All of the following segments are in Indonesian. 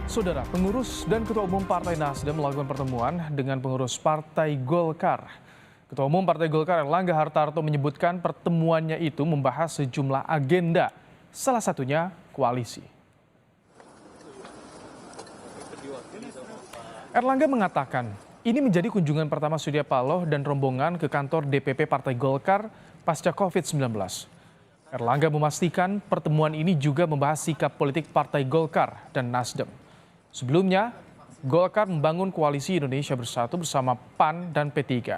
Saudara, pengurus dan Ketua Umum Partai Nasdem melakukan pertemuan dengan pengurus Partai Golkar. Ketua Umum Partai Golkar Erlangga Hartarto menyebutkan pertemuannya itu membahas sejumlah agenda, salah satunya koalisi. Erlangga mengatakan, ini menjadi kunjungan pertama Surya Paloh dan rombongan ke kantor DPP Partai Golkar pasca COVID-19. Erlangga memastikan pertemuan ini juga membahas sikap politik Partai Golkar dan Nasdem. Sebelumnya, Golkar membangun koalisi Indonesia Bersatu bersama PAN dan P3.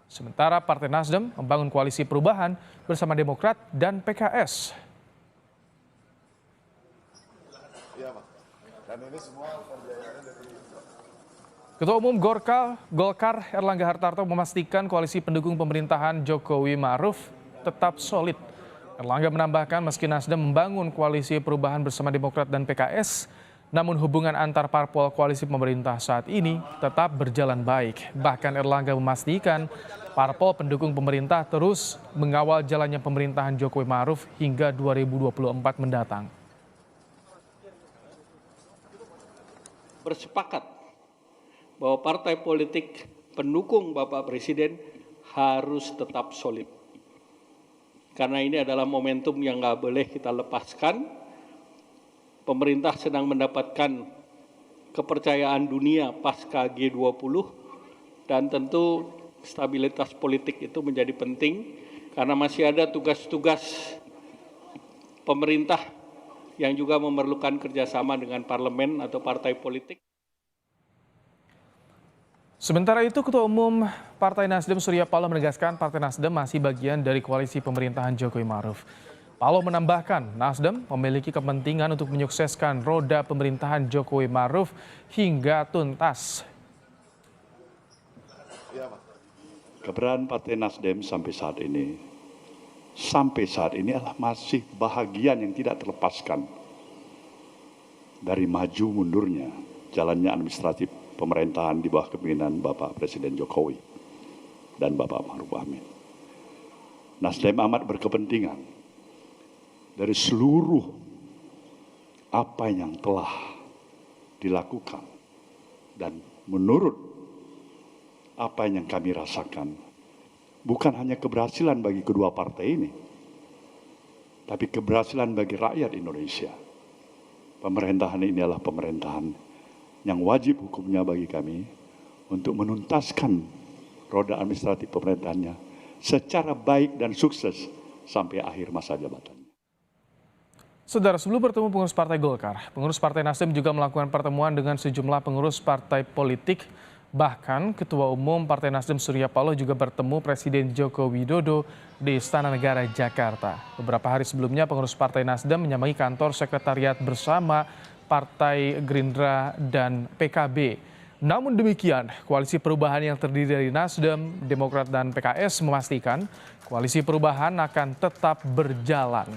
Sementara Partai Nasdem membangun koalisi perubahan bersama Demokrat dan PKS. Ketua Umum Golkar Erlangga Hartarto memastikan koalisi pendukung pemerintahan Jokowi Ma'ruf tetap solid. Erlangga menambahkan meski Nasdem membangun koalisi perubahan bersama Demokrat dan PKS, namun hubungan antar parpol koalisi pemerintah saat ini tetap berjalan baik. Bahkan Erlangga memastikan parpol pendukung pemerintah terus mengawal jalannya pemerintahan Jokowi Ma'ruf hingga 2024 mendatang. Bersepakat bahwa partai politik pendukung Bapak Presiden harus tetap solid. Karena ini adalah momentum yang nggak boleh kita lepaskan. Pemerintah sedang mendapatkan kepercayaan dunia pasca G20 dan tentu stabilitas politik itu menjadi penting karena masih ada tugas-tugas pemerintah yang juga memerlukan kerjasama dengan parlemen atau partai politik. Sementara itu, Ketua Umum Partai Nasdem Surya Paloh menegaskan Partai Nasdem masih bagian dari koalisi pemerintahan Jokowi Ma'ruf. Paloh menambahkan Nasdem memiliki kepentingan untuk menyukseskan roda pemerintahan Jokowi Ma'ruf hingga tuntas. Keberadaan Partai Nasdem sampai saat ini adalah masih bahagian yang tidak terlepaskan dari maju mundurnya jalannya administratif pemerintahan di bawah kepemimpinan Bapak Presiden Jokowi dan Bapak Ma'ruf Amin. Nasdem amat berkepentingan dari seluruh apa yang telah dilakukan dan menurut apa yang kami rasakan, bukan hanya keberhasilan bagi kedua partai ini, tapi keberhasilan bagi rakyat Indonesia. Pemerintahan ini adalah pemerintahan yang wajib hukumnya bagi kami untuk menuntaskan roda administratif pemerintahannya secara baik dan sukses sampai akhir masa jabatan. Saudara, sebelum bertemu pengurus Partai Golkar, pengurus Partai Nasdem juga melakukan pertemuan dengan sejumlah pengurus partai politik. Bahkan Ketua Umum Partai Nasdem Surya Paloh juga bertemu Presiden Joko Widodo di Istana Negara Jakarta. Beberapa hari sebelumnya pengurus Partai Nasdem menyambangi kantor sekretariat bersama Partai Gerindra dan PKB. Namun demikian, koalisi perubahan yang terdiri dari Nasdem, Demokrat dan PKS memastikan koalisi perubahan akan tetap berjalan.